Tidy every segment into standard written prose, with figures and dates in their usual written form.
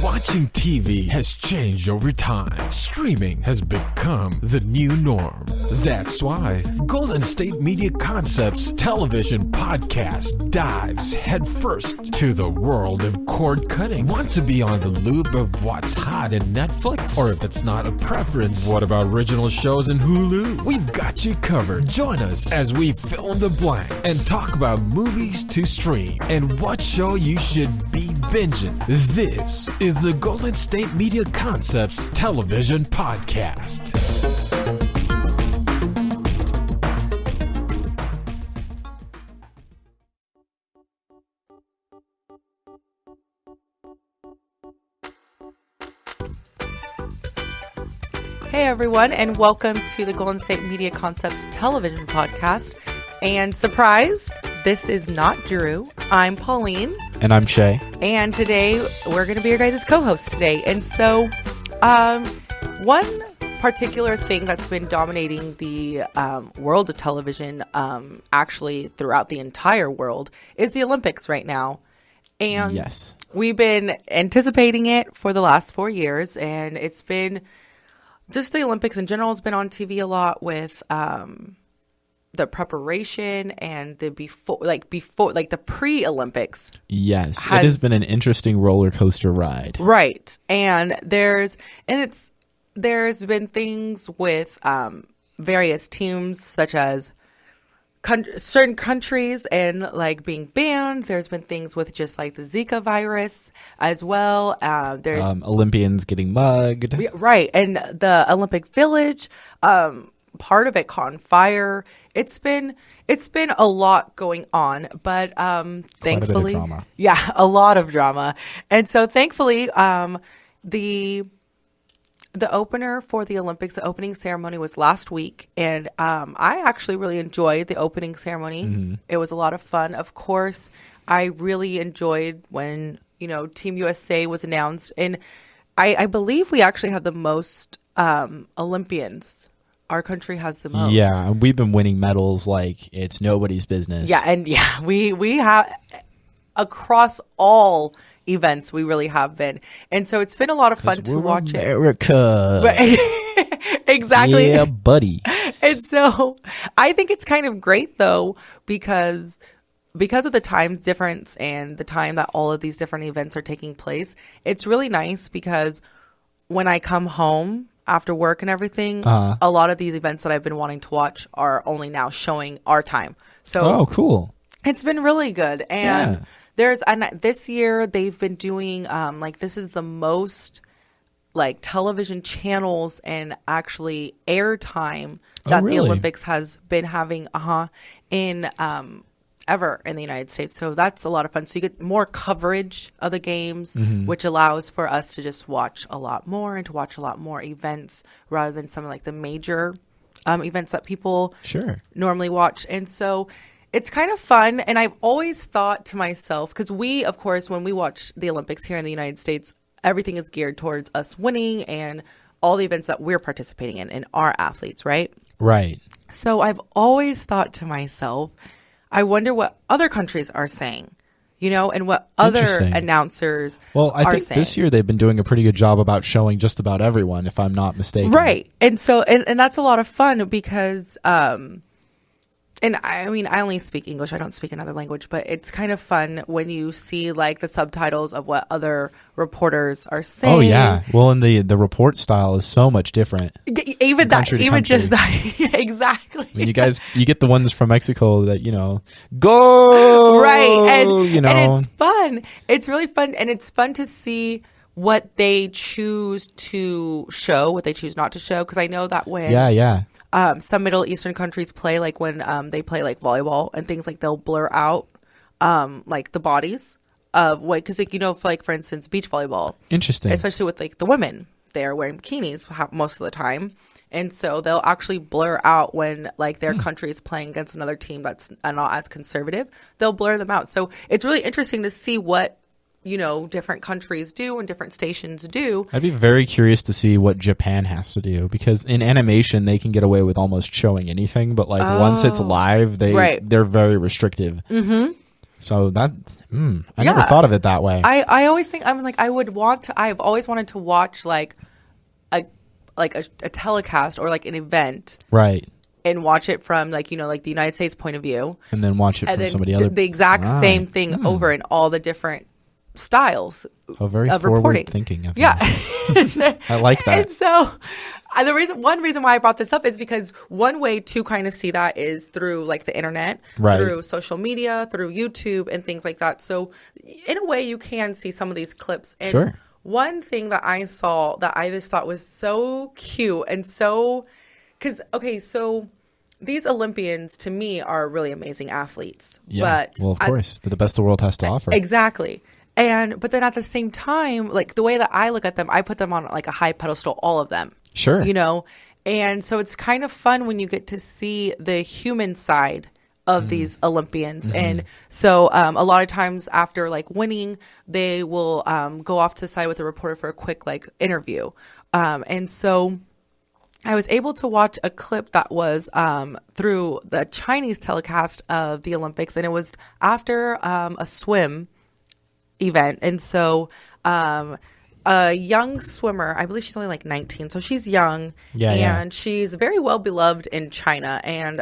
Watching TV has changed over time. Streaming has become the new norm. That's why Golden State Media Concepts television podcast dives headfirst to the world of cord cutting. Want to be on the loop of what's hot in Netflix? Or if it's not a preference, what about original shows in Hulu? We've got you covered. Join us as we fill in the blank and talk about movies to stream and what show you should be binging. This is the Golden State Media Concepts television podcast. Hey everyone, and welcome to the Golden State Media Concepts television podcast. And surprise, this is not Drew. I'm Pauline. And I'm Shay. And today we're going to be your guys' co-host today. And so one particular thing that's been dominating the world of television, actually throughout the entire world, is the Olympics right now. And yes, we've been anticipating it for the last 4 years, and it's been just the Olympics in general has been on TV a lot with the preparation and the before the pre-Olympics. Yes, it has been an interesting roller coaster ride. Right. And there's been things with various teams such as certain countries and like being banned. There's been things with just like the Zika virus as well. There's Olympians getting mugged. Right. And the Olympic Village, part of it caught on fire. It's been a lot going on, but thankfully, quite a bit of drama. Yeah, a lot of drama. And so thankfully, the opener for the Olympics, the opening ceremony was last week, and I actually really enjoyed the opening ceremony. Mm-hmm. It was a lot of fun. Of course, I really enjoyed when Team USA was announced, and I believe we actually have the most Olympians. Our country has the most. Yeah, we've been winning medals like it's nobody's business. Yeah, and we have across all events we really have been, and so it's been a lot of fun to watch America. Exactly. Yeah, buddy. And so I think it's kind of great though because of the time difference and the time that all of these different events are taking place. It's really nice because when I come home after work and everything, a lot of these events that I've been wanting to watch are only now showing our time. So cool. It's been really good. And this year they've been doing this is the most like television channels and actually airtime that the Olympics has been having in ever in the United States. So that's a lot of fun. So you get more coverage of the games, which allows for us to just watch a lot more and to watch a lot more events rather than some of like the major events that people normally watch. And so it's kind of fun. And I've always thought to myself, because we, of course, when we watch the Olympics here in the United States, everything is geared towards us winning and all the events that we're participating in and our athletes, right? Right. So I've always thought to myself, I wonder what other countries are saying, and what other announcers are saying. Well, I think this year they've been doing a pretty good job about showing just about everyone, if I'm not mistaken. Right. And so, and that's a lot of fun because, and I mean, I only speak English. I don't speak another language, but it's kind of fun when you see like the subtitles of what other reporters are saying. Oh yeah. Well, and the report style is so much different. Even just that. Exactly. I mean, you get the ones from Mexico that, go right. And it's fun. It's really fun. And it's fun to see what they choose to show, what they choose not to show. Cause I know that when, some Middle Eastern countries play, like when they play like volleyball and things, like they'll blur out like the bodies of what, because like for instance beach volleyball, interesting, especially with like the women, they're wearing bikinis most of the time, and so they'll actually blur out when like their country is playing against another team that's not as conservative. They'll blur them out. So it's really interesting to see what different countries do and different stations do. I'd be very curious to see what Japan has to do, because in animation they can get away with almost showing anything, but like once it's live, they're very restrictive. Mm-hmm. So that, I never thought of it that way. I always think, I'm like, I've always wanted to watch like a telecast or like an event. Right. And watch it from like, like the United States point of view. And then watch it from somebody else. The exact same thing over in all the different styles very of forward reporting. thinking of Yeah. I like that. And so one reason why I brought this up is because one way to kind of see that is through like the internet, through social media, through YouTube and things like that. So in a way you can see some of these clips. And one thing that I saw that I just thought was so cute and so, because, okay, so these Olympians to me are really amazing athletes. Yeah. But well, of course, they're the best the world has to offer. Exactly. But then at the same time, like the way that I look at them, I put them on like a high pedestal, all of them. Sure. And so it's kind of fun when you get to see the human side of these Olympians. And so a lot of times after like winning, they will go off to the side with a reporter for a quick like interview. And so I was able to watch a clip that was through the Chinese telecast of the Olympics, and it was after a swim event. And so a young swimmer, I believe she's only like 19, so she's young, and she's very well beloved in China. And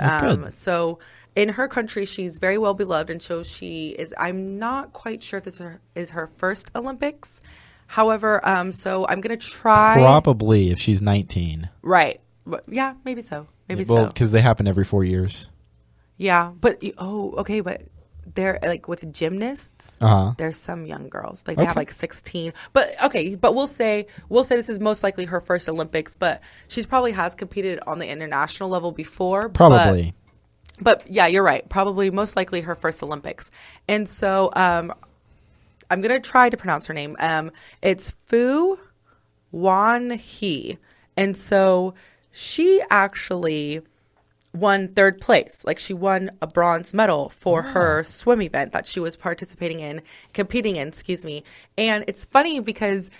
so in her country, she's very well beloved, and so she is, I'm not quite sure if this is her first Olympics. However, so I'm going to try. Probably if she's 19. Right. Yeah, maybe so. Well, because they happen every 4 years. Yeah. But, okay. But they're like with gymnasts, there's some young girls. Like they have like 16. But, okay. But we'll say this is most likely her first Olympics. But she's probably has competed on the international level before. Probably. But yeah, you're right. Probably most likely her first Olympics. And so, I'm going to try to pronounce her name. It's Fu Wanhee. And so she actually won third place. Like she won a bronze medal for her swim event that she was competing in, And it's funny because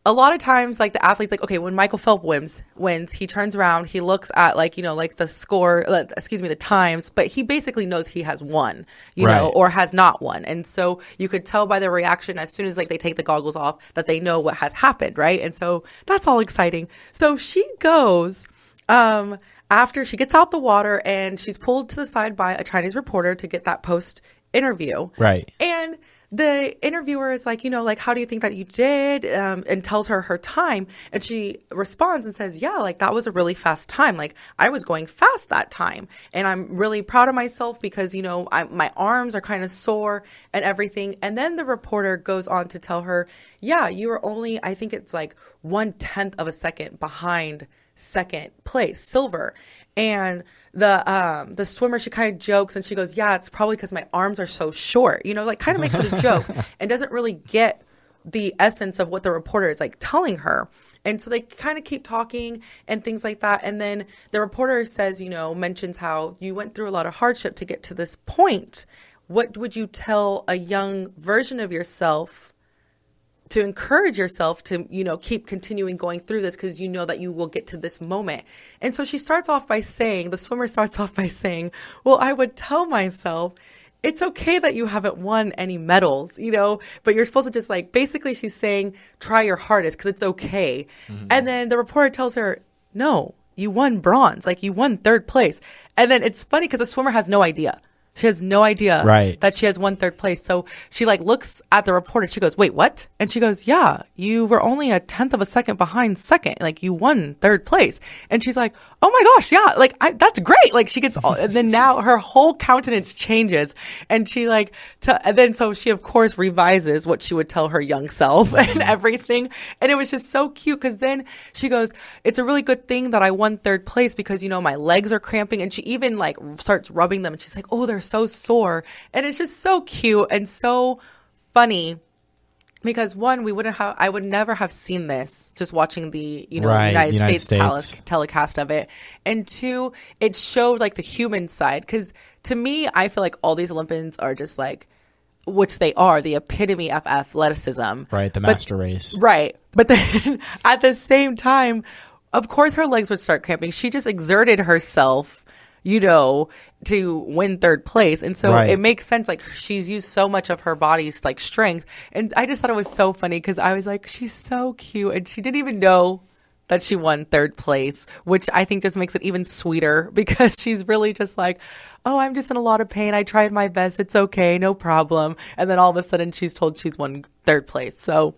a lot of times, like the athletes, like, okay, when Michael Phelps wins, he turns around, he looks at like, like the score, the times, but he basically knows he has won, you know, or has not won. And so you could tell by their reaction as soon as like they take the goggles off that they know what has happened. Right. And so that's all exciting. So she goes, after she gets out the water and she's pulled to the side by a Chinese reporter to get that post interview. Right. And the interviewer is like, like, how do you think that you did? And tells her time. And she responds and says, yeah, like that was a really fast time. Like I was going fast that time. And I'm really proud of myself because, my arms are kind of sore and everything. And then the reporter goes on to tell her, yeah, you were only, I think it's like 1/10 of a second behind second place, silver. And the swimmer, she kind of jokes and she goes, yeah, it's probably because my arms are so short, like kind of makes it a joke and doesn't really get the essence of what the reporter is like telling her. And so they kind of keep talking and things like that. And then the reporter says, mentions how you went through a lot of hardship to get to this point. What would you tell a young version of yourself to encourage yourself to, keep continuing going through this because you know that you will get to this moment. And so the swimmer starts off by saying, well, I would tell myself, it's okay that you haven't won any medals, but you're supposed to just like, basically she's saying, try your hardest because it's okay. Mm-hmm. And then the reporter tells her, no, you won bronze, like you won third place. And then it's funny because the swimmer has no idea. She has no idea that she has won third place. So she like looks at the reporter. She goes, wait, what? And she goes, yeah, you were only 1/10 of a second behind second. Like you won third place. And she's like, oh my gosh, yeah, like that's great. Like she gets all, and then now her whole countenance changes. And she and then so she of course revises what she would tell her young self and everything. And it was just so cute because then she goes, it's a really good thing that I won third place because, my legs are cramping. And she even like starts rubbing them and she's like, oh, they're so sore. And it's just so cute and so funny because one, I would never have seen this just watching the, United States telecast of it. And two, it showed like the human side. Cause to me, I feel like all these Olympians are just like, which they are, the epitome of athleticism. Right. The master race. Right. But then at the same time, of course her legs would start cramping. She just exerted herself to win third place. And so Right. it makes sense. Like, she's used so much of her body's like strength. And I just thought it was so funny because I was like, she's so cute. And she didn't even know that she won third place, which I think just makes it even sweeter because she's really just like, oh, I'm just in a lot of pain. I tried my best. It's okay. No problem. And then all of a sudden she's told she's won third place. So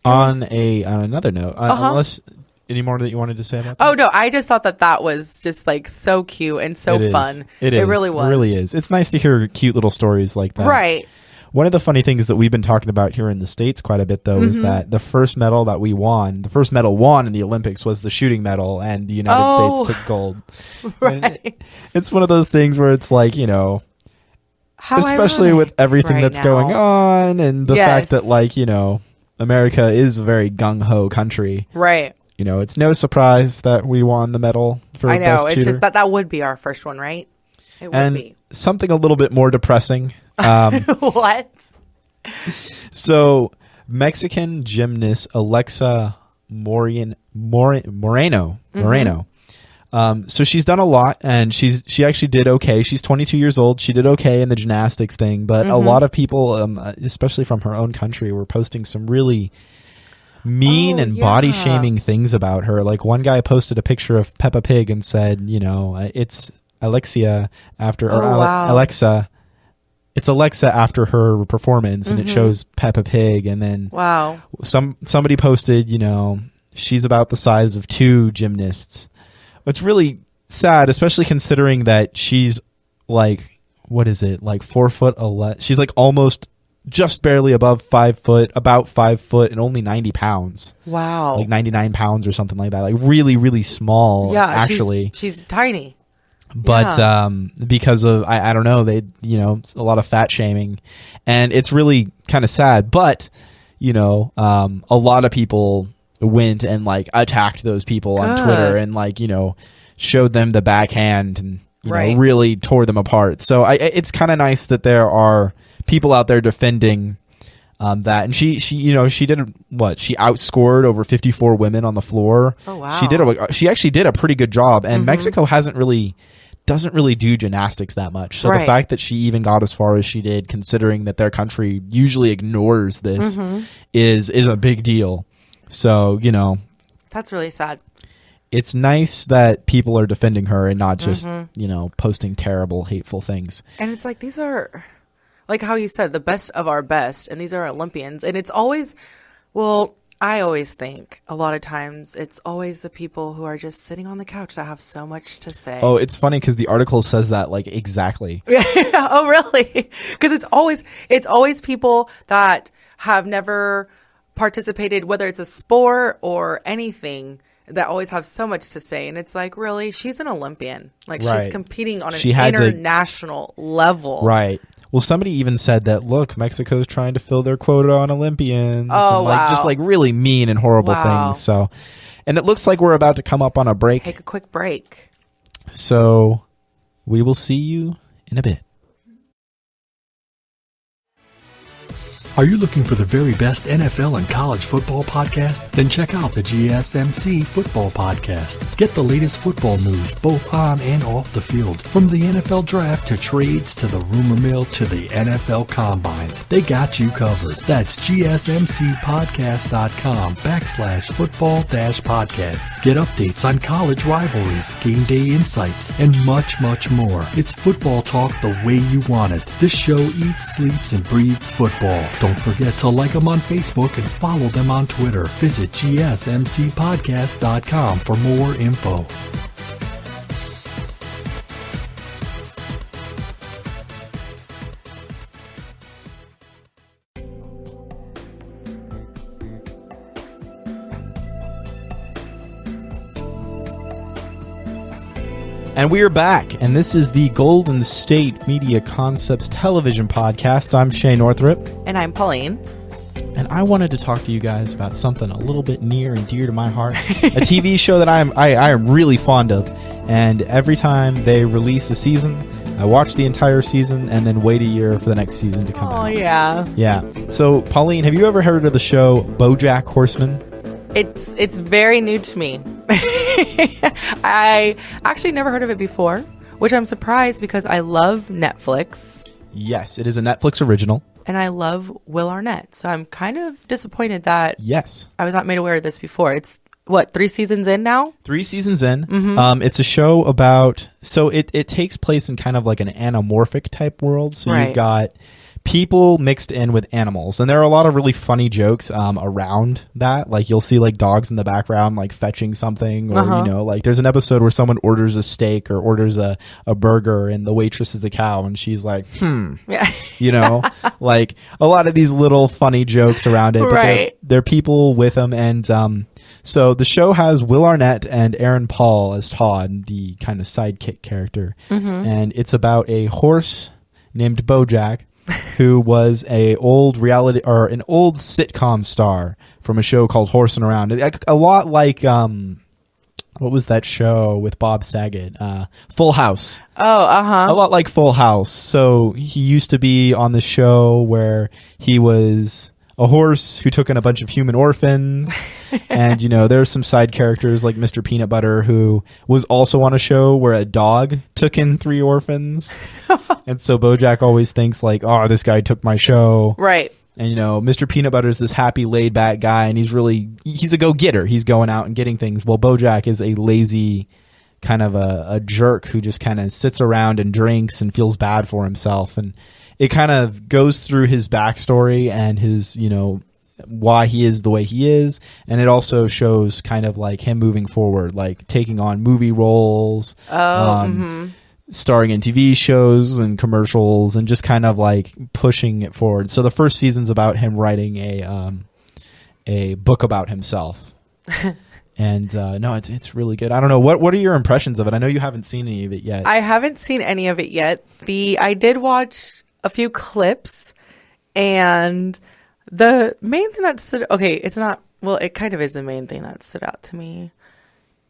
on another note, unless any more that you wanted to say about that? Oh, no, I just thought that was just like so cute and so fun. It really was. It really is. It's nice to hear cute little stories like that. Right. One of the funny things that we've been talking about here in the States quite a bit, though, is that the first medal that we won, the first medal won in the Olympics was the shooting medal, and the United States took gold. Right. It's one of those things where it's like, How especially ironic with everything right that's now. going on, and the fact Yes. that, America is a very gung-ho country. Right. It's no surprise that we won the medal for I know. best It's shooter. just that would be our first one, right? It would And be. something a little bit more depressing. What? So, Mexican gymnast Alexa Moreno. So she's done a lot, and she actually did okay. She's 22 years old. She did okay in the gymnastics thing, but a lot of people, especially from her own country, were posting some really mean and body shaming things about her. Like, one guy posted a picture of Peppa Pig and said, it's Alexia after Alexa. It's Alexa after her performance, and it shows Peppa Pig. And then somebody posted, she's about the size of two gymnasts. It's really sad, especially considering that she's like, what is it? Like 4'11". She's like almost just barely above 5 foot, about 5 foot, and only 90 pounds. Wow. Like 99 pounds or something like that. Like really, really small. Yeah. actually. She's tiny. But because of I don't know, they a lot of fat shaming, and it's really kind of sad. But a lot of people went and like attacked those people on Twitter and like showed them the backhand and really tore them apart. So it's kind of nice that there are people out there defending that. And she did what? She outscored over 54 women on the floor. Oh wow. She actually did a pretty good job. And Mexico doesn't really do gymnastics that much. So the fact that she even got as far as she did, considering that their country usually ignores this, is a big deal. So, that's really sad. It's nice that people are defending her and not just, posting terrible, hateful things. And it's like, these are, like how you said, the best of our best. And these are Olympians. And it's always, I always think a lot of times it's always the people who are just sitting on the couch that have so much to say. Oh, it's funny because the article says that like exactly. Oh, really? Because it's always people that have never participated, whether it's a sport or anything, that always have so much to say. And it's like, really? She's an Olympian. Like, she's competing on an international level. Right. Well, somebody even said that, look, Mexico's trying to fill their quota on Olympians. Oh, and just like really mean and horrible things. So, and it looks like we're about to come up on a break. Take a quick break. So we will see you in a bit. Are you looking for the very best NFL and college football podcast? Then check out the GSMC Football Podcast. Get the latest football news both on and off the field. From the NFL Draft to trades to the rumor mill to the NFL Combines, they got you covered. That's GSMCpodcast.com/football-podcast. Get updates on college rivalries, game day insights, and much, much more. It's football talk the way you want it. This show eats, sleeps, and breathes football. Don't forget to like them on Facebook and follow them on Twitter. Visit GSMCpodcast.com for more info. And we are back, and this is the Golden State Media Concepts television podcast. I'm Shay Northrup. And I'm Pauline. And I wanted to talk to you guys about something a little bit near and dear to my heart. A TV show that I am really fond of. And every time they release a season, I watch the entire season and then wait a year for the next season to come out. Oh, yeah. Yeah. So, Pauline, have you ever heard of the show Bojack Horseman? It's very new to me. I actually never heard of it before. which I'm surprised because I love Netflix. Yes, it is a Netflix original. And I love Will Arnett. So I'm kind of disappointed that Yes. I was not made aware of this before. It's, what, 3 seasons in now? 3 seasons in. It's a show about, so it takes place in kind of like an anamorphic type world. So Right. you've got people mixed in with animals. And there are a lot of really funny jokes around that. Like you'll see like dogs in the background like fetching something, or you know, like there's an episode where someone orders a steak or orders a burger and the waitress is a cow and she's like, Yeah. you know, like a lot of these little funny jokes around it. But Right. they're people with them. And so the show has Will Arnett and Aaron Paul as Todd, the kind of sidekick character. And it's about a horse named Bojack who was an old sitcom star from a show called Horsin' Around. A lot like what was that show with Bob Saget? Full House. Oh, uh-huh. A lot like Full House. So he used to be on the show where he was a horse who took in a bunch of human orphans. And, you know, there's some side characters like Mr. Peanut Butter, who was also on a show where a dog took in 3 orphans. And so Bojack always thinks like, oh, this guy took my show. Right. And, you know, Mr. Peanut Butter is this happy, laid-back guy, and he's a go-getter. He's going out and getting things. Well, Bojack is a lazy kind of a jerk who just kind of sits around and drinks and feels bad for himself. And it kind of goes through his backstory and his, you know, why he is the way he is. And it also shows kind of like him moving forward, like taking on movie roles, starring in TV shows and commercials, and just kind of like pushing it forward. So the first season's about him writing a book about himself. And no, it's really good. I don't know, what are your impressions of it? I know you haven't seen any of it yet. I haven't seen any of it yet. I did watch a few clips, and the main thing that it kind of is the main thing that stood out to me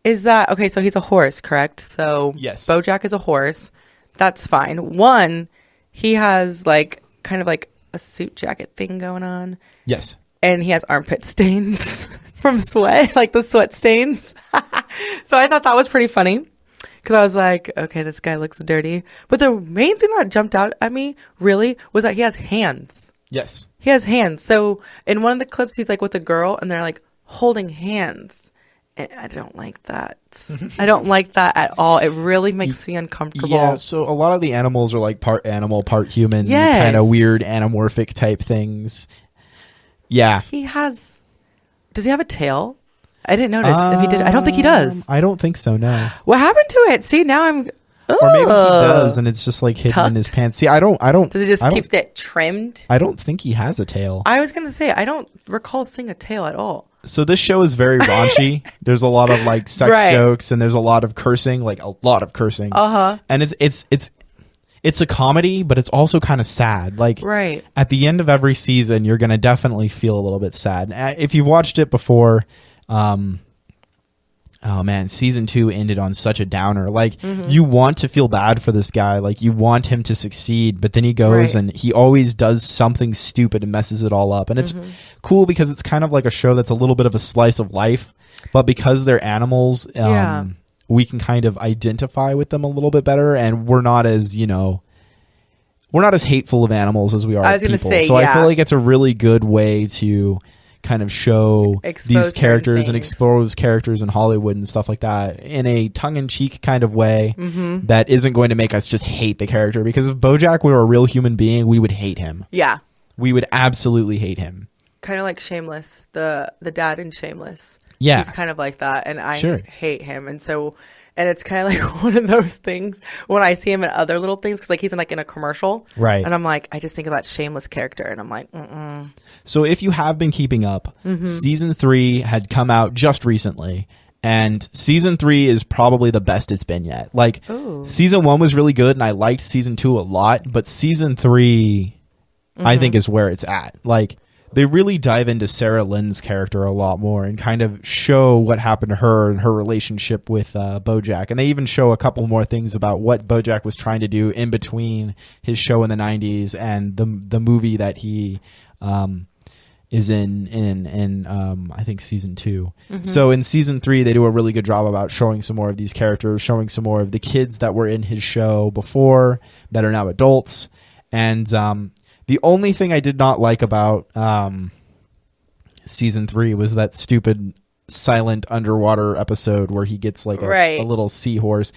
is that, okay, so he's a horse, correct? So Yes. Bojack is a horse. That's fine. One, he has like kind of like a suit jacket thing going on, Yes. and he has armpit stains from sweat, like the sweat stains. So I thought that was pretty funny, because I was like, okay, this guy looks dirty. But the main thing that jumped out at me really was that he has hands. Yes. He has hands. So in one of the clips, he's like with a girl and they're like holding hands. And I don't like that. I don't like that at all. It really makes me uncomfortable. Yeah, so a lot of the animals are like part animal, part human, Yes. kind of weird anamorphic type things. Yeah. Does he have a tail? I didn't notice if he did. I don't think he does. I don't think so, no. What happened to it? See, now I'm... Or maybe he does, and it's just like hidden in his pants. See, I don't. Does he just keep that trimmed? I don't think he has a tail. I was gonna say I don't recall seeing a tail at all. So this show is very raunchy. There's a lot of like sex Right. jokes, and there's a lot of cursing, like a lot of cursing. And it's a comedy, but it's also kind of sad. Like Right. at the end of every season, you're gonna definitely feel a little bit sad. If you've watched it before, oh man, season 2 ended on such a downer. Like you want to feel bad for this guy, like you want him to succeed, but then he goes Right. and he always does something stupid and messes it all up. And it's cool because it's kind of like a show that's a little bit of a slice of life, but because they're animals, Yeah. we can kind of identify with them a little bit better, and we're not as, you know, we're not as hateful of animals as we are I of was gonna people. say, so I yeah. feel like it's a really good way to kind of show Expose these certain characters and things. expose characters in Hollywood and stuff like that in a tongue-in-cheek kind of way that isn't going to make us just hate the character. Because if Bojack were a real human being, we would hate him. Yeah. We would absolutely hate him. Kind of like Shameless, the dad in Shameless. Yeah. He's kind of like that, and I Sure. hate him. And it's kind of like one of those things when I see him in other little things, because like he's in a commercial, Right. And I'm like, I just think of that Shameless character, and I'm like, So if you have been keeping up, season 3 had come out just recently, and season 3 is probably the best it's been yet. Like season 1 was really good, and I liked season 2 a lot, but season 3 I think is where it's at. Like they really dive into Sarah Lynn's character a lot more and kind of show what happened to her and her relationship with Bojack. And they even show a couple more things about what Bojack was trying to do in between his show in the 90s and the movie that he is in I think season 2. So in season 3 they do a really good job about showing some more of these characters, showing some more of the kids that were in his show before that are now adults. And the only thing I did not like about season 3 was that stupid silent underwater episode where he gets like a little seahorse.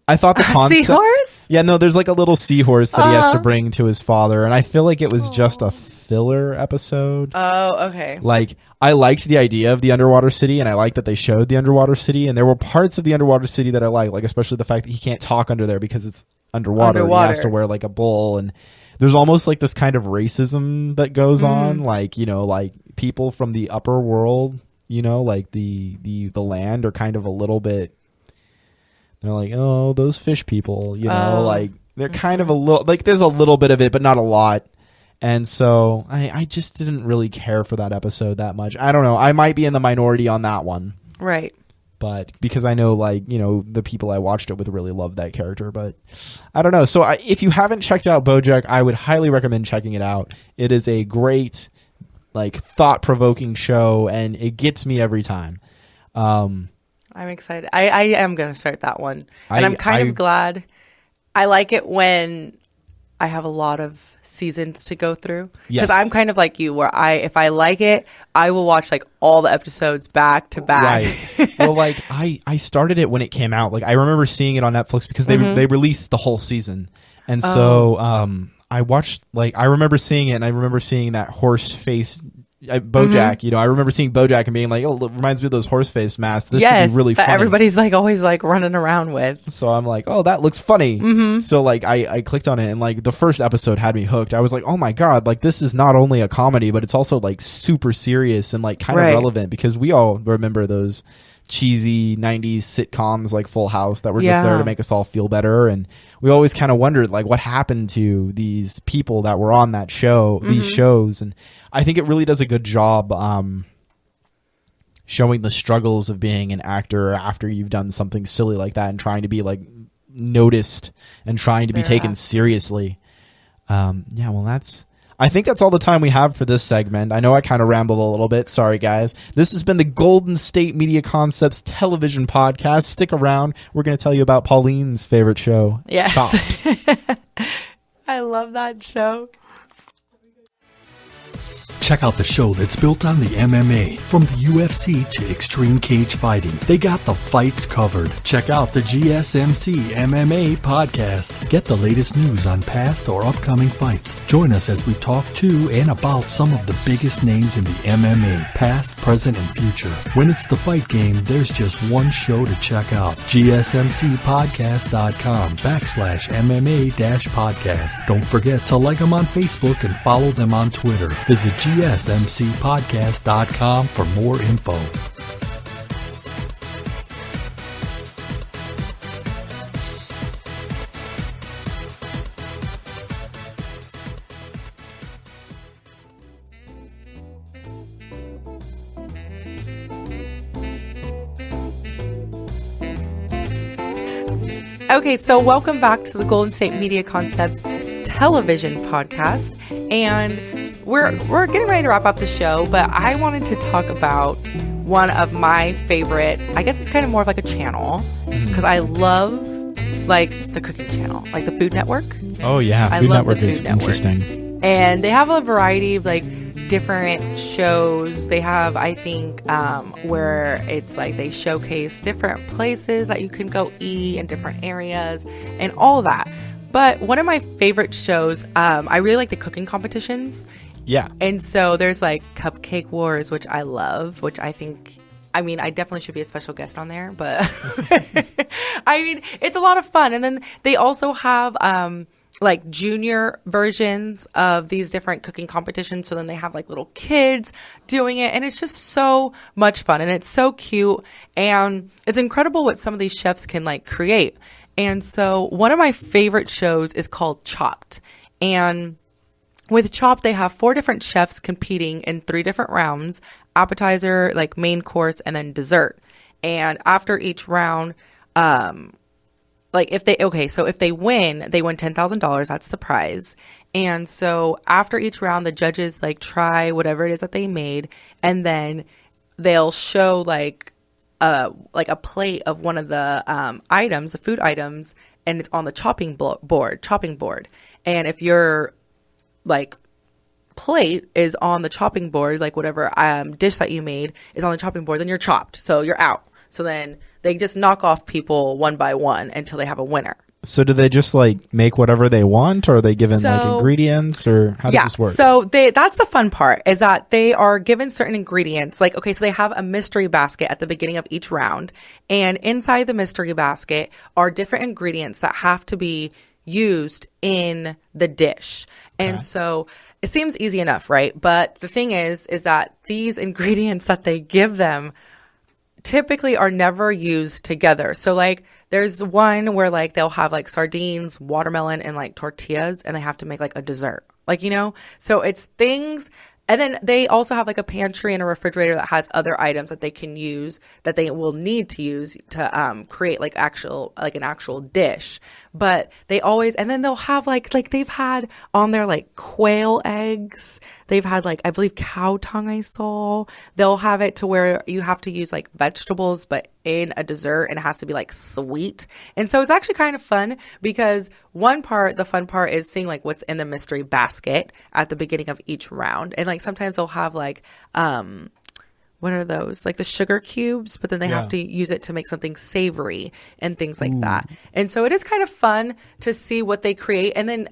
I thought the concept, seahorse? Yeah, no, there's like a little seahorse that he has to bring to his father, and I feel like it was just a filler episode. Oh, okay. Like, I liked the idea of the underwater city, and I liked that they showed the underwater city, and there were parts of the underwater city that I like especially the fact that he can't talk under there because it's underwater. He has to wear like a bowl, and there's almost like this kind of racism that goes on, like, you know, like people from the upper world, you know, like the land are kind of a little bit, they're like, oh, those fish people, you know, like they're kind of a little, like there's a little bit of it, but not a lot. And so I just didn't really care for that episode that much. I don't know. I might be in the minority on that one. Right. But because I know, like, you know, the people I watched it with really loved that character. But I don't know. So if you haven't checked out Bojack, I would highly recommend checking it out. It is a great, like, thought-provoking show, and it gets me every time. I'm excited. I am going to start that one. And I'm kind of glad. I like it when I have a lot of seasons to go through. Because I'm kind of like you, where if I like it, I will watch like all the episodes back to back. Right. Well, like I started it when it came out. Like I remember seeing it on Netflix because they released the whole season. And so I watched, like, I remember seeing it, and I remember seeing that horse face Bojack, you know, I remember seeing Bojack and being like, oh, it reminds me of those horse face masks. This would be really funny. Everybody's like always like running around with. So I'm like, oh, that looks funny. So like I clicked on it, and like the first episode had me hooked. I was like, oh my God, like this is not only a comedy, but it's also like super serious and like kind of relevant, because we all remember those cheesy 90s sitcoms like Full House that were just there to make us all feel better. And we always kind of wondered like what happened to these people that were on that show, these shows. And I think it really does a good job showing the struggles of being an actor after you've done something silly like that and trying to be like noticed and trying to be taken seriously. I think that's all the time we have for this segment. I know I kind of rambled a little bit. Sorry, guys. This has been the Golden State Media Concepts television podcast. Stick around. We're going to tell you about Pauline's favorite show. Yes. Chopped. I love that show. Check out the show that's built on the MMA. From the UFC to extreme cage fighting, they got the fights covered. Check out the GSMC MMA podcast. Get the latest news on past or upcoming fights. Join us as we talk to and about some of the biggest names in the MMA, past, present, and future. When it's the fight game, there's just one show to check out. GSMCpodcast.com/MMA-podcast. Don't forget to like them on Facebook and follow them on Twitter. Visit GSMCpodcast.com for more info. Okay, so welcome back to the Golden State Media Concepts television podcast, and we're getting ready to wrap up the show, but I wanted to talk about one of my favorite, I guess it's kind of more of like a channel, because I love like the cooking channel, like the Food Network. Oh yeah, Food Network is interesting. And they have a variety of like different shows. They have, I think, where it's like they showcase different places that you can go eat in different areas and all that. But one of my favorite shows, I really like the cooking competitions. Yeah. And so there's like Cupcake Wars, which I love, which I think, I mean, I definitely should be a special guest on there, but I mean, it's a lot of fun. And then they also have, like junior versions of these different cooking competitions. So then they have like little kids doing it, and it's just so much fun, and it's so cute, and it's incredible what some of these chefs can like create. And so one of my favorite shows is called Chopped. And with Chopped, they have 4 different chefs competing in 3 different rounds: appetizer, like main course, and then dessert. And after each round, like if they win, they win $10,000. That's the prize. And so after each round, the judges like try whatever it is that they made, and then they'll show like a plate of one of the items, the food items, and it's on the chopping board. And if your like plate is on the chopping board, like whatever dish that you made is on the chopping board, then you're chopped, so you're out. So then they just knock off people one by one until they have a winner. So do they just like make whatever they want, or are they given like ingredients, or how does this work? So that's the fun part, is that they are given certain ingredients. Like, okay, so they have a mystery basket at the beginning of each round, and inside the mystery basket are different ingredients that have to be used in the dish. And so it seems easy enough, right? But the thing is that these ingredients that they give them typically are never used together. So like there's one where like they'll have like sardines, watermelon, and like tortillas, and they have to make like a dessert, like, you know, so it's things. And then they also have like a pantry and a refrigerator that has other items that they can use, that they will need to use to create like an actual dish. But they always, and then they'll have like they've had on there like quail eggs. They've had like, I believe, cow tongue I saw. They'll have it to where you have to use like vegetables, but in a dessert, and it has to be like sweet. And so it's actually kind of fun, because the fun part is seeing like what's in the mystery basket at the beginning of each round. And like sometimes they'll have like, what are those? Like the sugar cubes, but then they have to use it to make something savory and things like that. And so it is kind of fun to see what they create. And then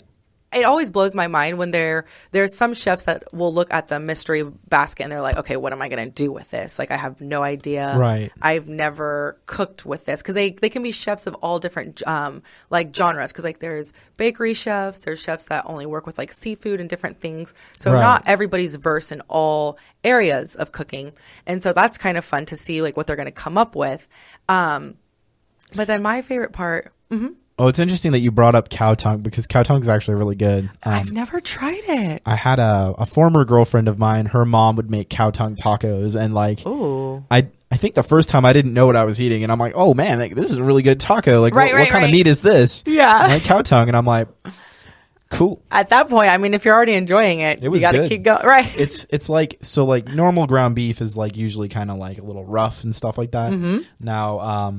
it always blows my mind when there's some chefs that will look at the mystery basket and they're like, okay, what am I going to do with this? Like, I have no idea. Right. I've never cooked with this, because they can be chefs of all different like genres. Because like there's bakery chefs, there's chefs that only work with like seafood and different things. So not everybody's versed in all areas of cooking, and so that's kind of fun to see like what they're going to come up with. But then my favorite part. Oh, it's interesting that you brought up cow tongue, because cow tongue is actually really good. I've never tried it. I had a former girlfriend of mine. Her mom would make cow tongue tacos, and like, I think the first time I didn't know what I was eating, and I'm like, oh man, like, this is a really good taco. Like, what kind of meat is this? Yeah, and like cow tongue, and I'm like, cool. At that point, I mean, if you're already enjoying it, was you got to keep going. Right. It's like, so like normal ground beef is like usually kind of like a little rough and stuff like that. Now,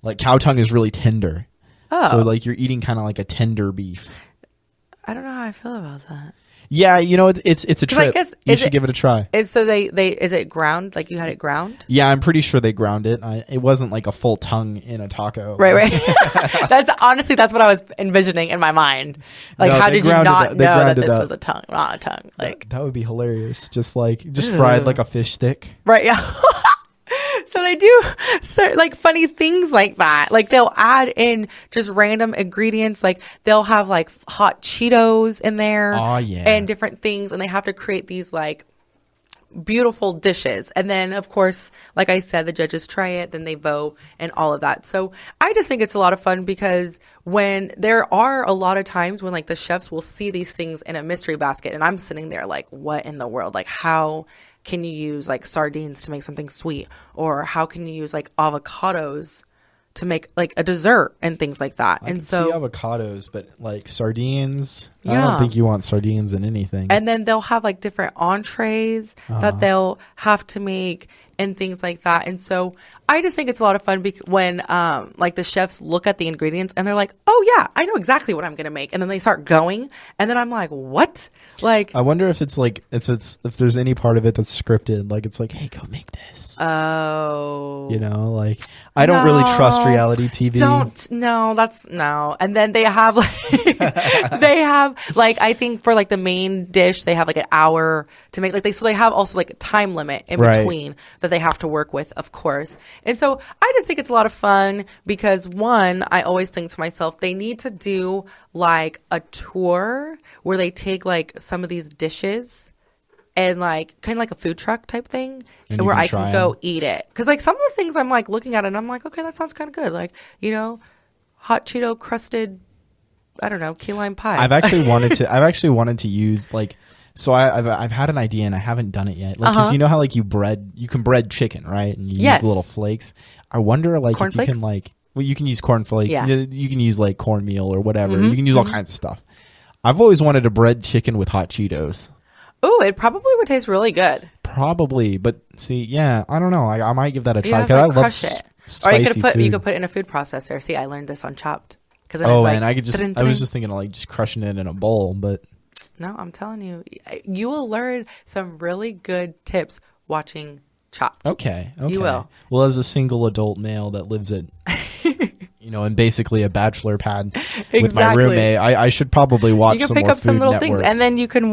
like cow tongue is really tender. So like you're eating kind of like a tender beef. I don't know how I feel about that. Yeah, you know, it's a trip. You should give it a try. So they is it ground? Like you had it ground? Yeah, I'm pretty sure they ground it. It wasn't like a full tongue in a taco. Right. That's what I was envisioning in my mind. Like, how did you not know that this was a tongue, not a tongue? Like, that would be hilarious. Just fried like a fish stick. Right. Yeah. So they do like funny things like that. Like they'll add in just random ingredients. Like they'll have like hot Cheetos in there. Oh yeah. And different things. And they have to create these like beautiful dishes. And then of course, like I said, the judges try it, then they vote and all of that. So I just think it's a lot of fun, because when there are a lot of times when like the chefs will see these things in a mystery basket, and I'm sitting there like, what in the world? Like, how can you use like sardines to make something sweet? Or how can you use like avocados to make like a dessert and things like that? I can see avocados, but like sardines, I don't think you want sardines in anything. And then they'll have like different entrees that they'll have to make and things like that. And so I just think it's a lot of fun when like the chefs look at the ingredients and they're like, oh yeah, I know exactly what I'm going to make. And then they start going. And then I'm like, what? Like, I wonder if it's like, if there's any part of it that's scripted. Like, it's like, hey, go make this. Oh. You know, like, I don't really trust reality TV. No. And then they have like, I think for like the main dish, they have like an hour to make, like so they have also like a time limit in between that they have to work with, of course. And so I just think it's a lot of fun, because one, I always think to myself, they need to do like a tour where they take like some of these dishes and like kind of like a food truck type thing, and where I can go eat it. Because like some of the things I'm like looking at it and I'm like, okay, that sounds kind of good. Like, you know, hot Cheeto crusted, I don't know, key lime pie. I've actually wanted to use like, so I've had an idea and I haven't done it yet. Like, cause you know how like you can bread chicken, right? And you use the little flakes. I wonder like if you can like, Well, you can use cornflakes. Yeah. You can use like cornmeal or whatever. You can use all kinds of stuff. I've always wanted a bread chicken with hot Cheetos. Ooh, it probably would taste really good. Probably, but see, yeah, I don't know. I might give that a try Yeah, because I love crush it. Or spicy you could food. put it in a food processor. See, I learned this on Chopped. And I was just thinking of like just crushing it in a bowl, but no, I'm telling you, you will learn some really good tips watching Chopped. okay. You will. Well, as a single adult male that lives at, in basically a bachelor pad with my Exactly. roommate, I should probably watch. You can some pick more up some Food little Network. things, and then you can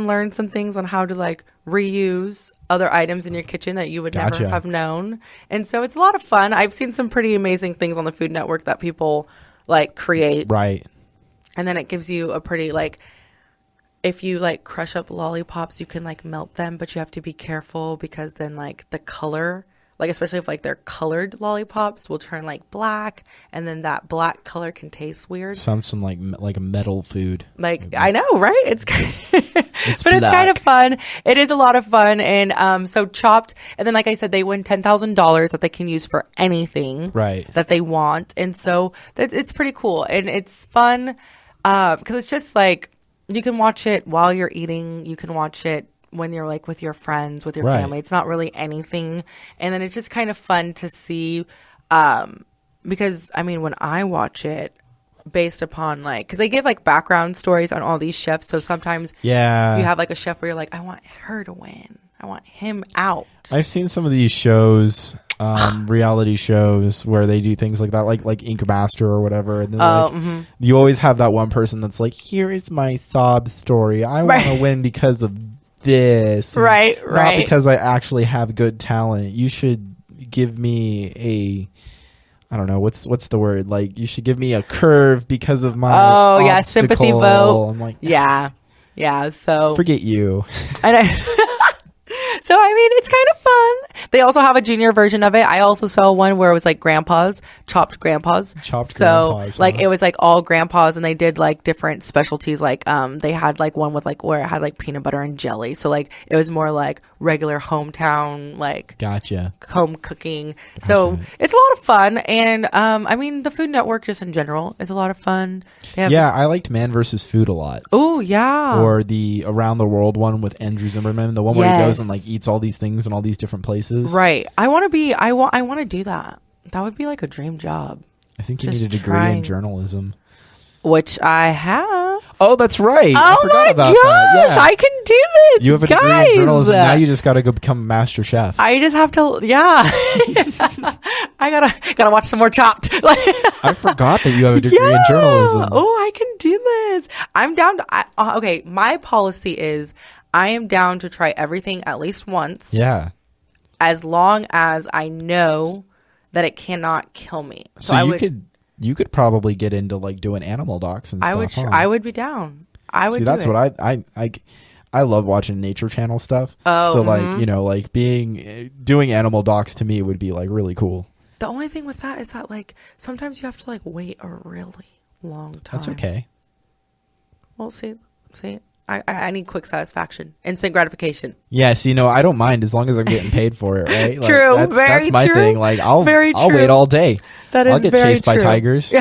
learn some things on how to like reuse other items in your kitchen that you would Gotcha. never have known. And so it's a lot of fun. I've seen some pretty amazing things on the Food Network that people like create. Right. And then it gives you a pretty like, if you like crush up lollipops, you can like melt them, but you have to be careful because then like the color, like especially if like they're colored lollipops, will turn like black, and then that black color can taste weird. Sounds some like a metal food. Like I know, right? It's but it's kind black. of fun. It is a lot of fun, and so Chopped. And then, like I said, they win $10,000 that they can use for anything Right. that they want, and so it's pretty cool and it's fun because it's just like you can watch it while you're eating. You can watch it when you're like with your friends, with your Right. family. It's not really anything, and then it's just kind of fun to see because I mean when I watch it. Based upon like, because they give like background stories on all these chefs. So sometimes Yeah. you have like a chef where you're like, I want her to win. I want him out. I've seen some of these shows, reality shows where they do things like that, like Ink Master or whatever. And then you always have that one person that's like, here is my sob story. I want to win because of this. Right. Not because I actually have good talent. You should give me I don't know what's the word, like you should give me a curve because of my sympathy obstacle. vote. I'm like, Yeah. So forget you. and so I mean it's kind of fun. They also have a junior version of it. I also saw one where it was like chopped grandpas. Grandpas, like huh? it was like all grandpas, and they did like different specialties. Like they had like one with like where it had like peanut butter and jelly. So like it was more like regular hometown like Gotcha. home cooking. So it's a lot of fun, and I mean the Food Network just in general is a lot of fun. Yeah, I liked Man vs. Food a lot. Oh yeah. Or the Around the World one with Andrew Zimmerman, the one where he goes and like eats all these things in all these different places. Right. I want to do that. That would be like a dream job. I think you Just need a degree in journalism. Which I have. Oh, that's right. I forgot my about gosh, that. Yeah. I can do this. You have a degree in journalism. Now you just got to go become a master chef. I just have to, I gotta watch some more Chopped. I forgot that you have a degree in journalism. Oh, I can do this. I'm down to, okay, my policy is I am down to try everything at least once. Yeah. As long as I know that it cannot kill me. So you could probably get into like doing animal docs and stuff. I would be down. I would. See, that's what I love watching Nature Channel stuff. Oh, so like like doing animal docs to me would be like really cool. The only thing with that is that like sometimes you have to like wait a really long time. That's okay. Well, see, I need quick satisfaction, instant gratification. Yeah, see, no, I don't mind as long as I'm getting paid for it, right? Like, True, that's my true. thing. Like I'll Very wait true. all day. That is I'll get very chased by true. tigers.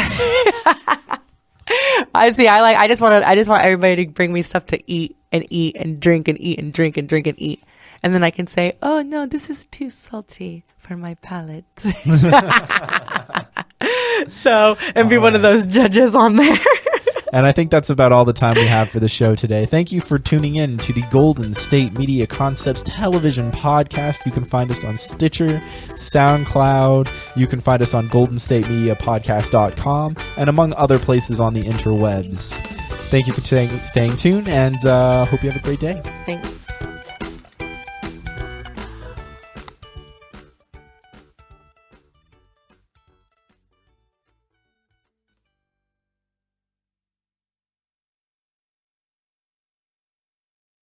I see. I just want everybody to bring me stuff to eat and drink and eat and drink and drink and eat, and then I can say, "Oh no, this is too salty for my palate." So, and be one of those judges on there. And I think that's about all the time we have for the show today. Thank you for tuning in to the Golden State Media Concepts television podcast. You can find us on Stitcher, SoundCloud. You can find us on goldenstatemediapodcast.com and among other places on the interwebs. Thank you for staying tuned, and hope you have a great day. Thanks.